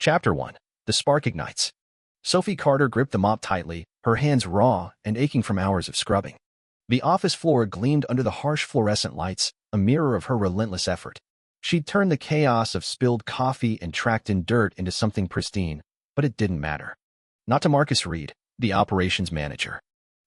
Chapter 1. The Spark Ignites. Sophie Carter gripped the mop tightly, her hands raw and aching from hours of scrubbing. The office floor gleamed under the harsh fluorescent lights, a mirror of her relentless effort. She'd turned the chaos of spilled coffee and tracked-in dirt into something pristine, but it didn't matter. Not to Marcus Reed, the operations manager.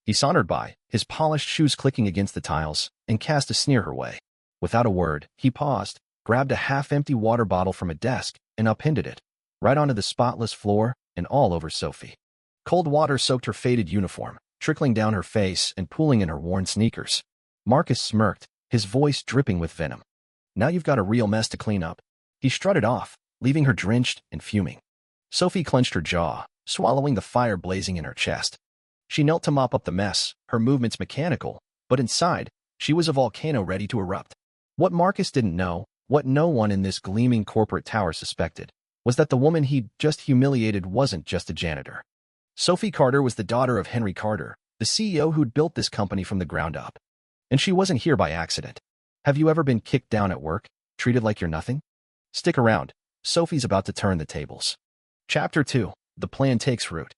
He sauntered by, his polished shoes clicking against the tiles, and cast a sneer her way. Without a word, he paused, grabbed a half-empty water bottle from a desk, and upended it, right onto the spotless floor and all over Sophie. Cold water soaked her faded uniform, trickling down her face and pooling in her worn sneakers. Marcus smirked, his voice dripping with venom. Now you've got a real mess to clean up. He strutted off, leaving her drenched and fuming. Sophie clenched her jaw, swallowing the fire blazing in her chest. She knelt to mop up the mess, her movements mechanical, but inside, she was a volcano ready to erupt. What Marcus didn't know, what no one in this gleaming corporate tower suspected, was that the woman he'd just humiliated wasn't just a janitor. Sophie Carter was the daughter of Henry Carter, the CEO who'd built this company from the ground up. And she wasn't here by accident. Have you ever been kicked down at work, treated like you're nothing? Stick around. Sophie's about to turn the tables. Chapter 2. The Plan Takes Root.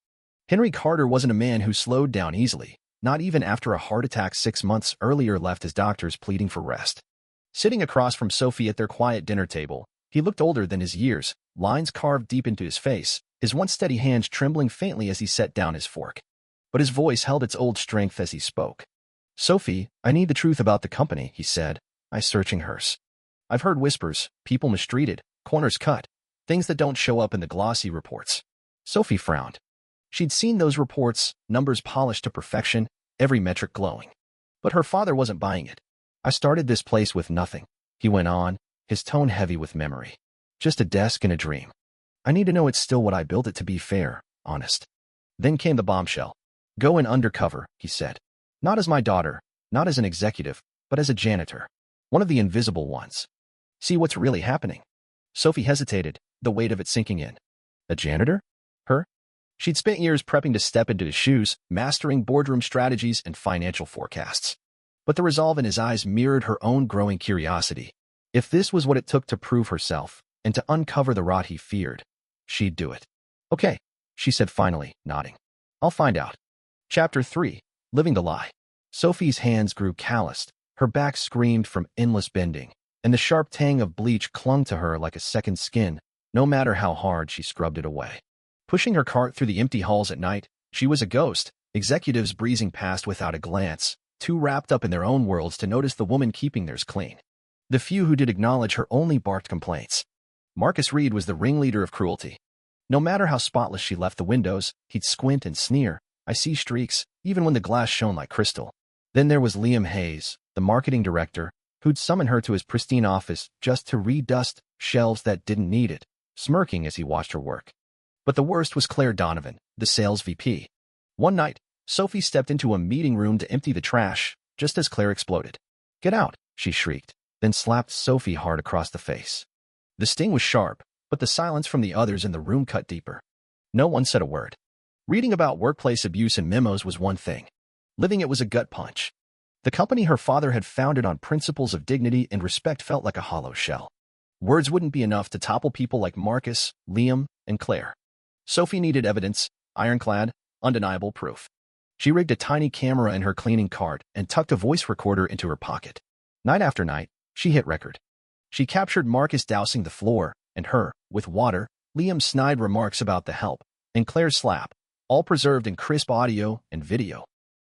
Henry Carter wasn't a man who slowed down easily, not even after a heart attack 6 months earlier left his doctors pleading for rest. Sitting across from Sophie at their quiet dinner table, he looked older than his years, lines carved deep into his face, his once steady hands trembling faintly as he set down his fork. But his voice held its old strength as he spoke. "Sophie, I need the truth about the company," he said, eyes searching hers. "I've heard whispers, people mistreated, corners cut, things that don't show up in the glossy reports." Sophie frowned. She'd seen those reports, numbers polished to perfection, every metric glowing. But her father wasn't buying it. "I started this place with nothing," he went on, his tone heavy with memory. "Just a desk and a dream. I need to know it's still what I built it to be, fair, honest." Then came the bombshell. "Go in undercover," he said. "Not as my daughter, not as an executive, but as a janitor. One of the invisible ones. See what's really happening." Sophie hesitated, the weight of it sinking in. A janitor? Her? She'd spent years prepping to step into his shoes, mastering boardroom strategies and financial forecasts. But the resolve in his eyes mirrored her own growing curiosity. If this was what it took to prove herself, and to uncover the rot he feared, she'd do it. "Okay," she said finally, nodding. "I'll find out." Chapter 3. Living the Lie. Sophie's hands grew calloused, her back screamed from endless bending, and the sharp tang of bleach clung to her like a second skin, no matter how hard she scrubbed it away. Pushing her cart through the empty halls at night, she was a ghost, executives breezing past without a glance, too wrapped up in their own worlds to notice the woman keeping theirs clean. The few who did acknowledge her only barked complaints. Marcus Reed was the ringleader of cruelty. No matter how spotless she left the windows, he'd squint and sneer, "I see streaks," even when the glass shone like crystal. Then there was Liam Hayes, the marketing director, who'd summon her to his pristine office just to redust shelves that didn't need it, smirking as he watched her work. But the worst was Claire Donovan, the sales VP. One night, Sophie stepped into a meeting room to empty the trash, just as Claire exploded. "Get out," she shrieked, then slapped Sophie hard across the face. The sting was sharp, but the silence from the others in the room cut deeper. No one said a word. Reading about workplace abuse in memos was one thing. Living it was a gut punch. The company her father had founded on principles of dignity and respect felt like a hollow shell. Words wouldn't be enough to topple people like Marcus, Liam, and Claire. Sophie needed evidence, ironclad, undeniable proof. She rigged a tiny camera in her cleaning cart and tucked a voice recorder into her pocket. Night after night, she hit record. She captured Marcus dousing the floor, and her, with water, Liam's snide remarks about the help, and Claire's slap, all preserved in crisp audio and video.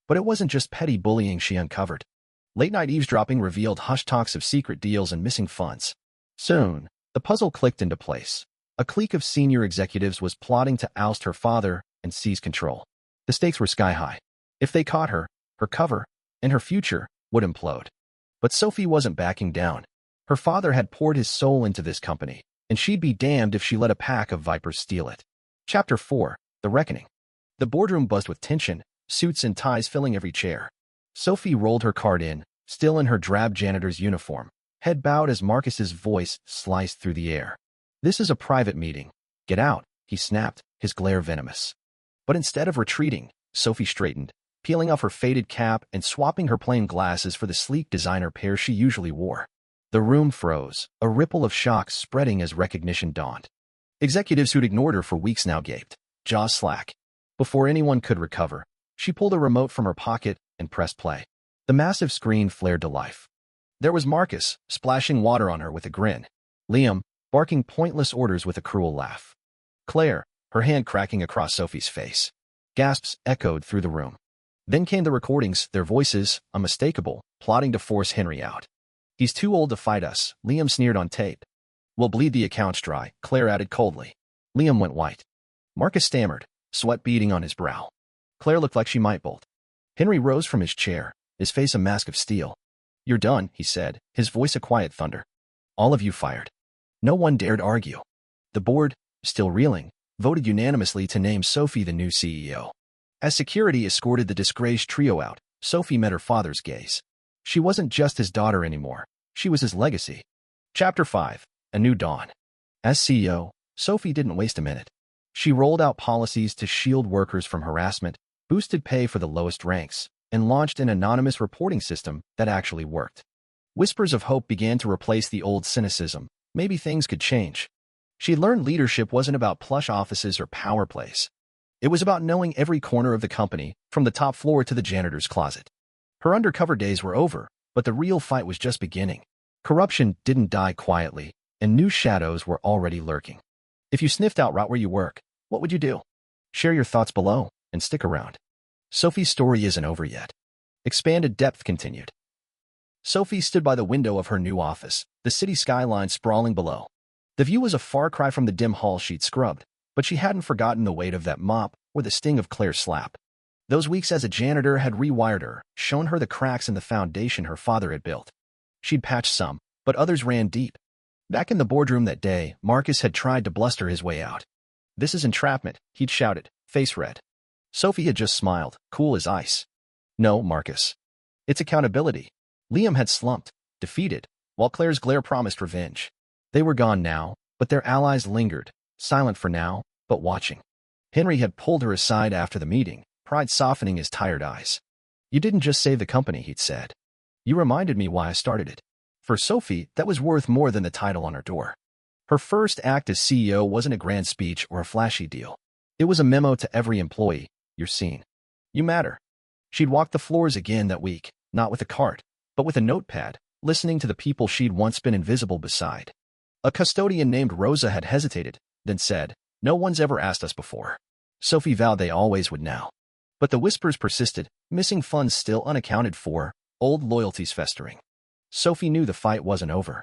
But it wasn't just petty bullying she uncovered. Late-night eavesdropping revealed hush talks of secret deals and missing funds. Soon, the puzzle clicked into place. A clique of senior executives was plotting to oust her father and seize control. The stakes were sky-high. If they caught her, her cover, and her future would implode. But Sophie wasn't backing down. Her father had poured his soul into this company, and she'd be damned if she let a pack of vipers steal it. Chapter 4. The Reckoning. The boardroom buzzed with tension, suits and ties filling every chair. Sophie rolled her cart in, still in her drab janitor's uniform, head bowed as Marcus's voice sliced through the air. "This is a private meeting. Get out," he snapped, his glare venomous. But instead of retreating, Sophie straightened, peeling off her faded cap and swapping her plain glasses for the sleek designer pair she usually wore. The room froze, a ripple of shock spreading as recognition dawned. Executives who'd ignored her for weeks now gaped, jaws slack. Before anyone could recover, she pulled a remote from her pocket and pressed play. The massive screen flared to life. There was Marcus, splashing water on her with a grin. Liam, barking pointless orders with a cruel laugh. Claire, her hand cracking across Sophie's face. Gasps echoed through the room. Then came the recordings, their voices, unmistakable, plotting to force Henry out. He's too old to fight us, Liam sneered on tape. We'll bleed the accounts dry, Claire added coldly. Liam went white. Marcus stammered, sweat beading on his brow. Claire looked like she might bolt. Henry rose from his chair, his face a mask of steel. You're done, he said, his voice a quiet thunder. All of you fired. No one dared argue. The board, still reeling, voted unanimously to name Sophie the new CEO. As security escorted the disgraced trio out, Sophie met her father's gaze. She wasn't just his daughter anymore. She was his legacy. Chapter 5. A New Dawn. As CEO, Sophie didn't waste a minute. She rolled out policies to shield workers from harassment, boosted pay for the lowest ranks, and launched an anonymous reporting system that actually worked. Whispers of hope began to replace the old cynicism. Maybe things could change. She learned leadership wasn't about plush offices or power plays. It was about knowing every corner of the company, from the top floor to the janitor's closet. Her undercover days were over, but the real fight was just beginning. Corruption didn't die quietly, and new shadows were already lurking. If you sniffed out right where you work, what would you do? Share your thoughts below, and stick around. Sophie's story isn't over yet. Expanded depth continued. Sophie stood by the window of her new office, the city skyline sprawling below. The view was a far cry from the dim hall she'd scrubbed, but she hadn't forgotten the weight of that mop or the sting of Claire's slap. Those weeks as a janitor had rewired her, shown her the cracks in the foundation her father had built. She'd patched some, but others ran deep. Back in the boardroom that day, Marcus had tried to bluster his way out. This is entrapment, he'd shouted, face red. Sophie had just smiled, cool as ice. No, Marcus. It's accountability. Liam had slumped, defeated, while Claire's glare promised revenge. They were gone now, but their allies lingered, silent for now, but watching. Henry had pulled her aside after the meeting, pride softening his tired eyes. You didn't just save the company, he'd said. You reminded me why I started it. For Sophie, that was worth more than the title on her door. Her first act as CEO wasn't a grand speech or a flashy deal. It was a memo to every employee. You're seen. You matter. She'd walked the floors again that week, not with a cart, but with a notepad, listening to the people she'd once been invisible beside. A custodian named Rosa had hesitated, then said, no one's ever asked us before. Sophie vowed they always would now. But the whispers persisted, missing funds still unaccounted for, old loyalties festering. Sophie knew the fight wasn't over.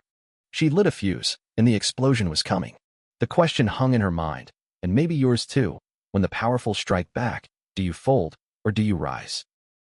She'd lit a fuse, and the explosion was coming. The question hung in her mind, and maybe yours too, when the powerful strike back, do you fold, or do you rise?